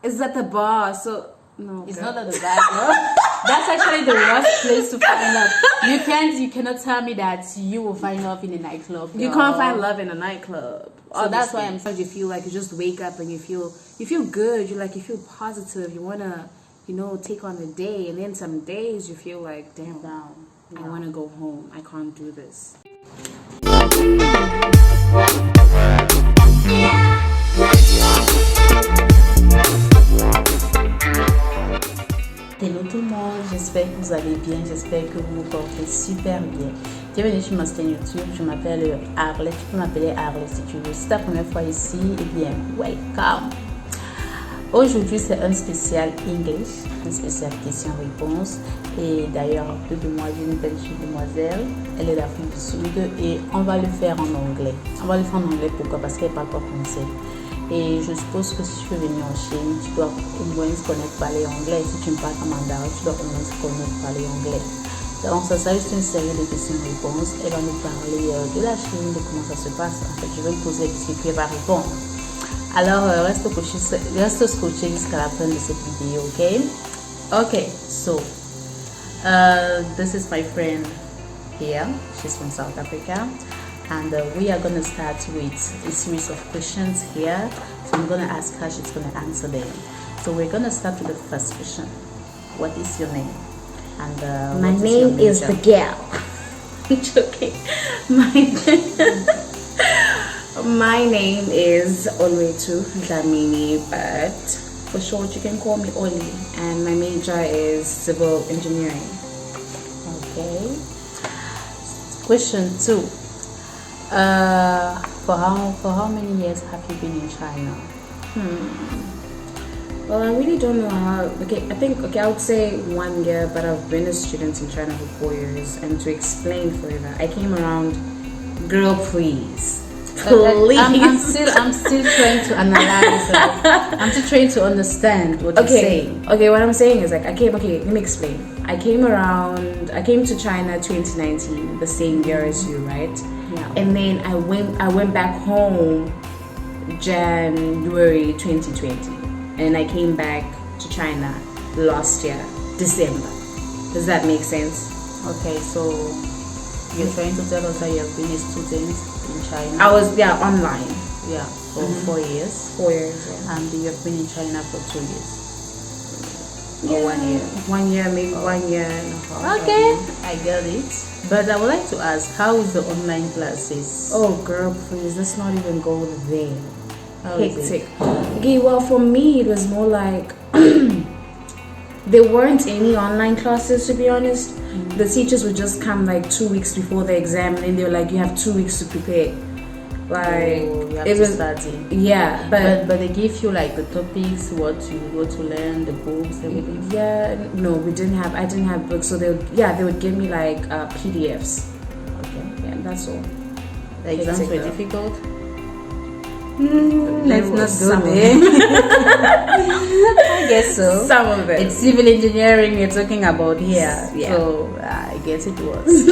It's at the bar, so no. It's not at the bar, no? That's actually the worst place to find love. You cannot tell me that you will find love in a nightclub. You can't find love in a nightclub. So that's why I'm saying you feel like you just wake up and you feel good. You feel positive. You wanna, take on the day. And then some days you feel like, damn, I wanna go home. I can't do this. Hello tout le monde, j'espère que vous allez bien, j'espère que vous vous portez super bien. Bienvenue sur ma chaîne YouTube, je m'appelle Arlette, tu peux m'appeler Arlette si tu veux. Si c'est ta première fois ici, eh bien, welcome. Aujourd'hui c'est un spécial English, un spécial question-réponse. Et d'ailleurs, en plus de moi, j'ai une belle fille demoiselle, elle est d'Afrique du Sud et on va le faire en anglais. On va le faire en anglais, pourquoi? Parce qu'elle parle pas français. Et je suppose que si tu veux venir en Chine, tu dois au moins connaître parler anglais. Si tu ne parles pas mandarin, tu dois au moins connaître parler anglais. Donc ça sera juste une série de questions-réponses. Elle va nous parler de la Chine, de comment ça se passe. En fait, je vais lui poser des questions et puis elle va répondre. Alors, reste scotché jusqu'à la fin de cette vidéo, ok? Okay, so, this is my friend here. She's from South Africa. And we are going to start with a series of questions here. So I'm going to ask her, she's going to answer them. So we're going to start with the first question. What is your name? And my name is the girl. I'm joking. My name is Olwetu Dlamini, but for short you can call me Oli. And my major is civil engineering. Okay. Question 2. For how many years have you been in China? Well, I really don't know how. I would say 1 year, but I've been a student in China for 4 years. And to explain further, I came around. Girl, please. I'm still trying to analyze. I'm still trying to understand what you're saying. Okay, what I'm saying is let me explain. I came to China 2019, the same year as you, right? Yeah. And then I went back home January 2020. And I came back to China last year, December. Does that make sense? Okay, so you're trying to tell us that you have been a student in China? I was, online. Yeah, for 4 years. 4 years, yeah. And you have been in China for 2 years? Yeah, or 1 year? 1 year, maybe 1 year and a half. Okay, I get it. But I would like to ask, how is the online classes? Oh, girl, please, let's not even go there. Hectic. Okay, well, for me, it was more like there weren't any online classes, to be honest. The teachers would just come like 2 weeks before the exam, and then they were like, you have 2 weeks to prepare. It was studying. Yeah, but they give you like the topics, what you go to learn, the books, everything. Yeah, no, I didn't have books, so they would give me like PDFs. Okay, yeah, that's all. The exams were difficult. Let's not go there. I guess so. Some of it. It's civil engineering you're talking about here. Yeah. So I guess it was.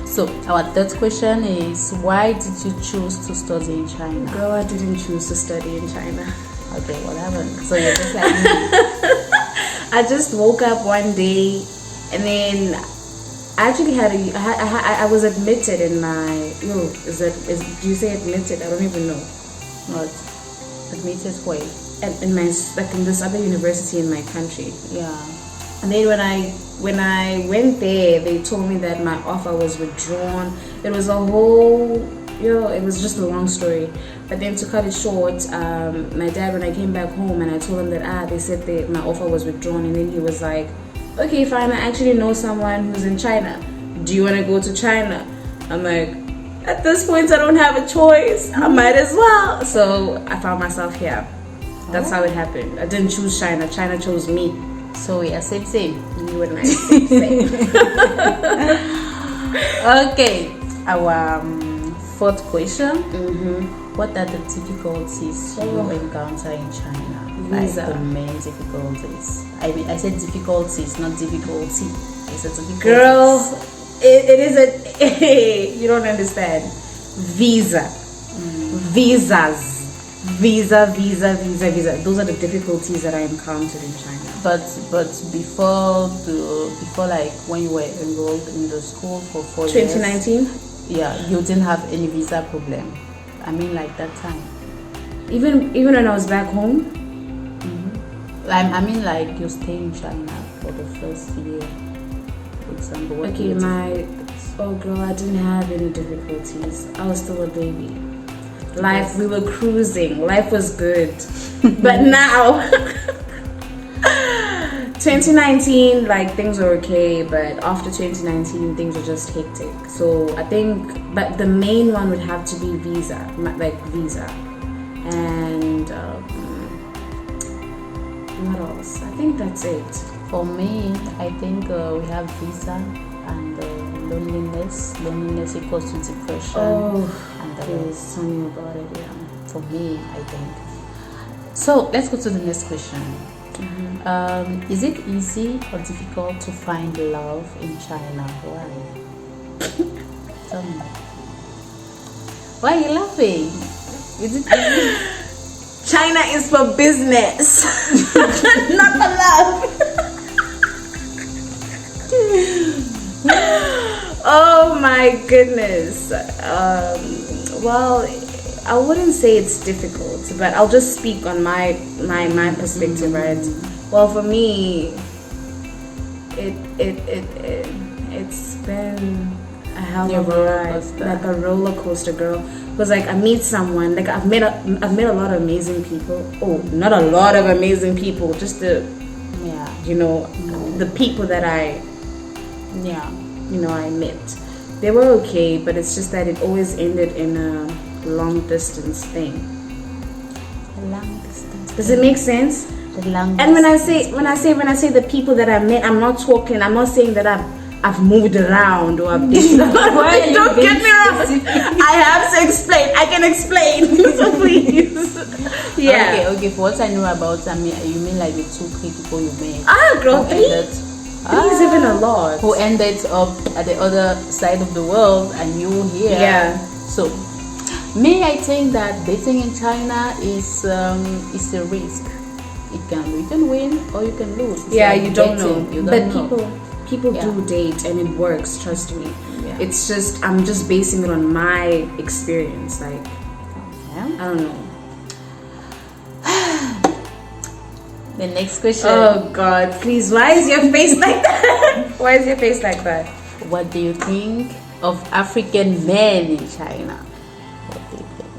So our third question is, why did you choose to study in China? Girl, I didn't choose to study in China. Okay, what happened? So you're just like me. I just woke up one day, and then I actually I was admitted in my do you say admitted? I don't even know. What? Admitted where? In my in this other university in my country. Yeah. And then when I went there, they told me that my offer was withdrawn. It was a whole, it was just a long story. But then to cut it short, my dad, when I came back home and I told him that they said that my offer was withdrawn, and then he was like, okay, fine, I actually know someone who's in China. Do you want to go to China? I'm like, at this point, I don't have a choice. I might as well. So I found myself here. That's how it happened. I didn't choose China. China chose me. So we are same. You and I same. Okay, our fourth question. What are the difficulties you encounter in China? Visa. Like the main difficulties. I said difficulties, not difficulty. I said difficulties. Girl, it is you don't understand. Visas. visa. Those are the difficulties that I encountered in China. But before like when you were enrolled in the school for 4 years, 2019. yeah, you didn't have any visa problem. I mean, like that time. Even when I was back home. I mean, like you stay in China for the first year, for example. What Okay, oh girl, I didn't have any difficulties. I was still a baby. Life, we were cruising. Life was good. But now, 2019, like things were okay. But after 2019, things were just hectic. So I think, but the main one would have to be visa, and what else? I think that's it. For me, I think we have visa and loneliness. Loneliness equals to depression. And please tell me about it. Yeah. For me, I think. So let's go to the next question. Is it easy or difficult to find love in China? Why? Tell me. Why are you laughing? Is it easy? China is for business, not for love. Oh my goodness. Well, I wouldn't say it's difficult, but I'll just speak on my perspective, right? Well, for me, it's been a hell of a ride, like a roller coaster, girl. Because like I meet someone, like I've met a lot of amazing people. Oh, not a lot of amazing people, just the the people that I met. They were okay, but it's just that it always ended in a long distance thing. A long distance. Does it make sense? And when I say the people that I met, I'm not saying that I've moved around or I've dated. Don't get me wrong. I have to explain. I can explain. So please. Yeah. Okay. For what I know about, you mean like the 2-3 people you met? Girl, 3 is even a lot. Who ended up at the other side of the world and you here? Yeah. So, I think that dating in China is a risk. You can win or you can lose. It's yeah, like you don't dating. know. But people do date and it works, trust me. Yeah. It's just I'm just basing it on my experience. Like I don't know. The next question. Oh God, please, why is your face like that? Why is your face like that? What do you think of African men in China? What do you think?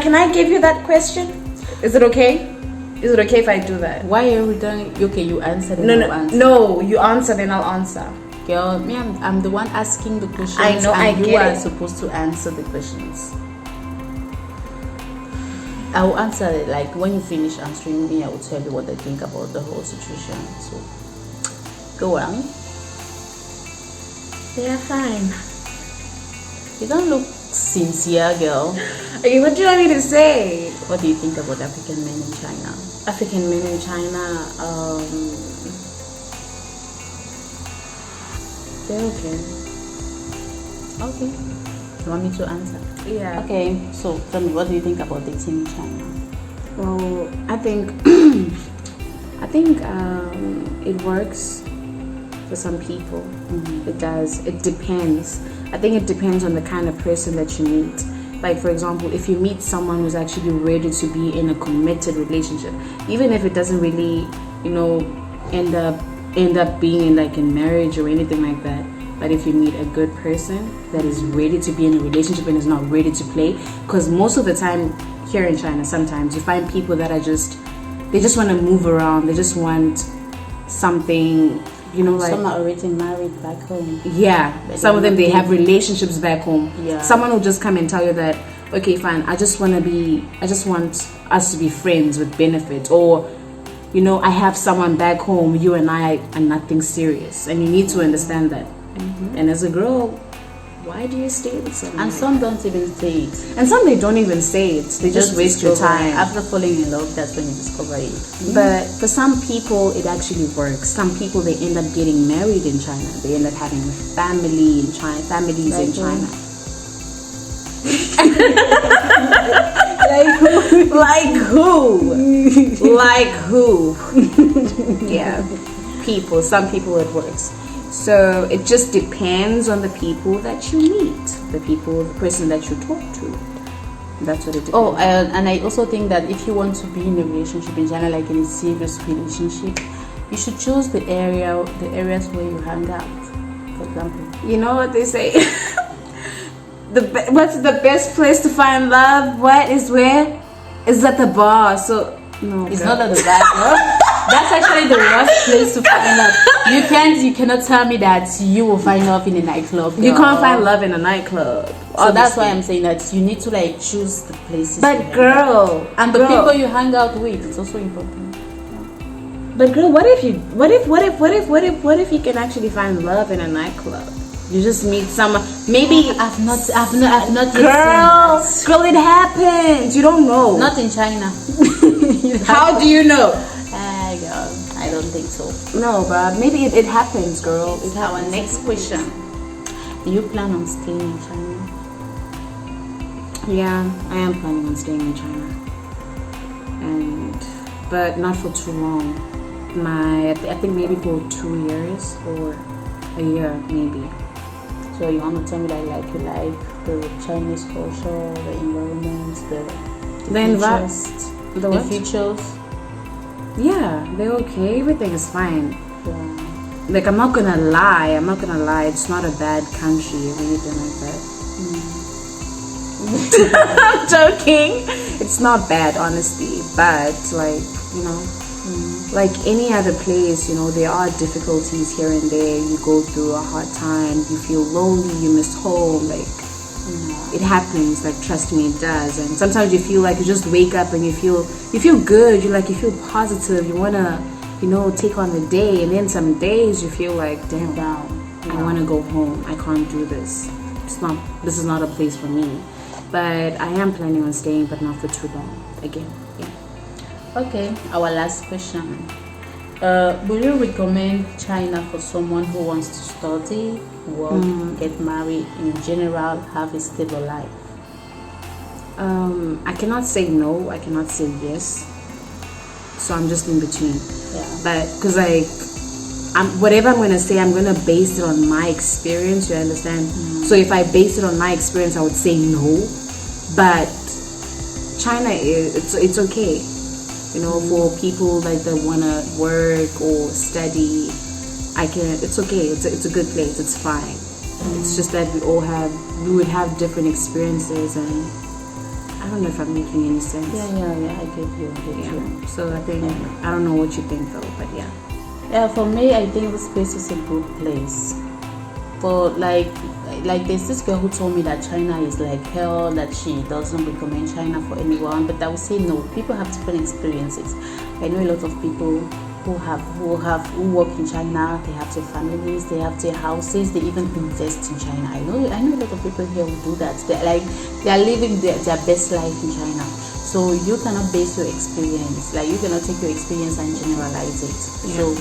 Can I give you that question? Is it okay? Is it okay if I do that? Why are we doing? Okay, you answered. No, you answer, then I'll answer. Girl, I'm the one asking the questions. I know, and you are supposed to answer the questions. I will answer it. Like when you finish answering me, I will tell you what I think about the whole situation. So, go on. They are fine. You don't look sincere, girl. Okay, what do you want me to say? What do you think about African men in China? African men in China, they're okay. Okay. You want me to answer? Yeah. Okay, so tell me, what do you think about dating in China? Well, I think it works for some people. It does. It depends. I think it depends on the kind of person that you meet. Like for example, if you meet someone who's actually ready to be in a committed relationship, even if it doesn't really, end up being in marriage or anything like that. But if you meet a good person that is ready to be in a relationship and is not ready to play, because most of the time here in China, sometimes you find people that are they just want to move around. They just want something, some are already married back home. Yeah, some of them, they have relationships back home. Yeah. Someone will just come and tell you that, okay, fine, I just want us to be friends with benefit, or I have someone back home, you and I are nothing serious, and you need to understand that. And as a girl, why do you stay with someone? And like some that? don't even say it. And some they don't even say it. They just waste your discover time. it. After falling in love, that's when you discover it. But for some people, it actually works. Some people, they end up getting married in China. They end up having a family in China, families Like in who? China. Like who? Like who? Like who? Yeah, people. Some people it works. So it just depends on the people that you meet, the person that you talk to. That's what it depends. Oh, and I also think that if you want to be in a relationship in China, like in a serious relationship, you should choose the areas where you hang out. For example, You know what they say? What's the best place to find love? What is where? Is at the bar. So no, it's girl. not at the back. No? That's actually the worst place to find love. You cannot tell me that you will find love in a nightclub. You girl. can't find love in a nightclub. So that's why I'm saying that you need to like choose the places. you But hang out. girl, and the girl, people you hang out with, it's also important. But girl, what if you can actually find love in a nightclub? You just meet someone. Maybe I've not yet girl, seen that. girl, it happens. You don't know. Not in China. How do you know? Girl, I don't think so. No, but maybe it happens, girl. It Our happens. next question. Do you plan on staying in China? Yeah, I am planning on staying in China, but not for too long. I think maybe for 2 years or a year, maybe. So you want to tell me that you like the Chinese culture, the environment, The what? features? Yeah, they're okay. Everything is fine. Yeah. Like I'm not gonna lie. It's not a bad country or anything like that. I'm joking. It's not bad, honestly. But like like any other place, there are difficulties here and there. You go through a hard time. You feel lonely. You miss home. Like it happens. Like trust me, it does. And sometimes you feel like you just wake up and you feel good. You feel positive. You wanna take on the day, and then some days you feel like, damn, I want to go home. I can't do this. This is not a place for me. But I am planning on staying, but not for too long. Again, yeah. Okay, our last question. Would you recommend China for someone who wants to study, work, get married, in general, have a stable life? I cannot say no. I cannot say yes. So I'm just in between. Yeah. But because whatever I'm gonna say, I'm gonna base it on my experience. You understand? So if I base it on my experience, I would say no. But China it's okay. For people like that wanna work or study, it's okay. It's a good place. It's fine. It's just that we would have different experiences, and I don't know if I'm making any sense. Yeah, I get you. So I think I don't know what you think though, but yeah. Yeah, for me, I think this place is a good place. But like there's this girl who told me that China is like hell, that she doesn't recommend China for anyone. But I would say no. People have different experiences. I know a lot of people who work in China. They have their families, they have their houses, they even invest in China. I know a lot of people here who do that. They are living their best life in China. So you cannot base your experience, you cannot take your experience and generalize it. So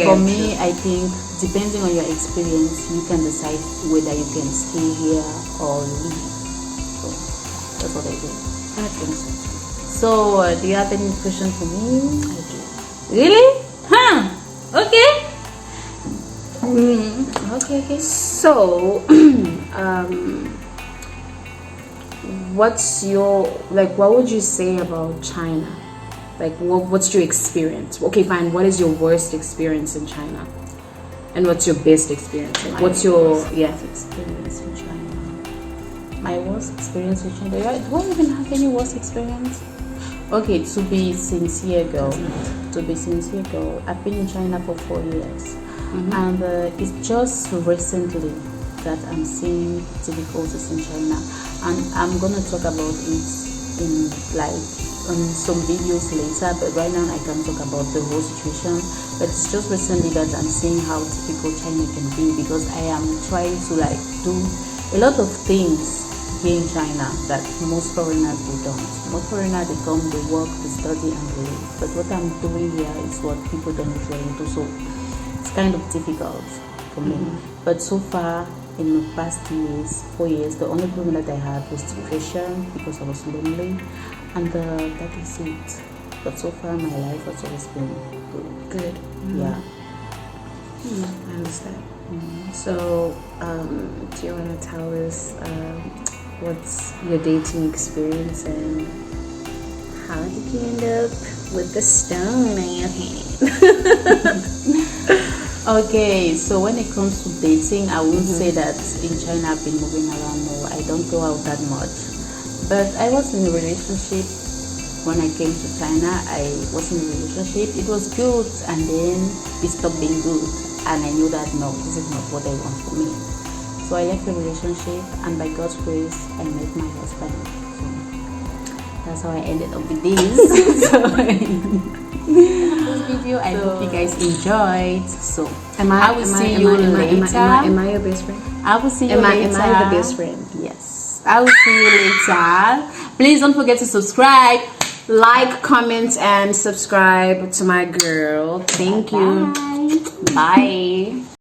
for me, I think depending on your experience, you can decide whether you can stay here or leave. So that's what I think. Okay. So do you have any question for me? I do. Really? Okay. Okay. So, what would you say about China? What's your experience? Okay, fine. What is your worst experience in China? And what's your best experience? What's your experience in China? My worst experience in China? Do I even have any worst experience? Okay, to be sincere, girl, I've been in China for 4 years, and it's just recently that I'm seeing difficulties in China, and I'm gonna talk about it in some videos later. But right now I can talk about the whole situation. But it's just recently that I'm seeing how difficult China can be, because I am trying to do a lot of things here in China that most foreigners they don't. Most foreigners they come, they work, they study, and they leave. But what I'm doing here is what people don't usually do. So it's kind of difficult for me. But so far, in the past 4 years, the only problem that I had was depression because I was lonely, and that is it. But so far, my life has always been good. Yeah. I understand. So, do you want to tell us what's your dating experience and how did you end up with the stone in your hand? Okay, so when it comes to dating, I won't say that in China I've been moving around more. I don't go out that much. But I was in a relationship when I came to China. I was in a relationship. It was good, and then it stopped being good. And I knew that no, this is not what I want for me. So I left the relationship, and by God's grace, I met my husband. So that's how I ended up with this. This video, I hope you guys enjoyed. So I will see you later. Am I your best friend? I will see you later. Am I the best friend? Yes. I will see you later. Please don't forget to subscribe, like, comment, and subscribe to my girl. Thank you. Bye.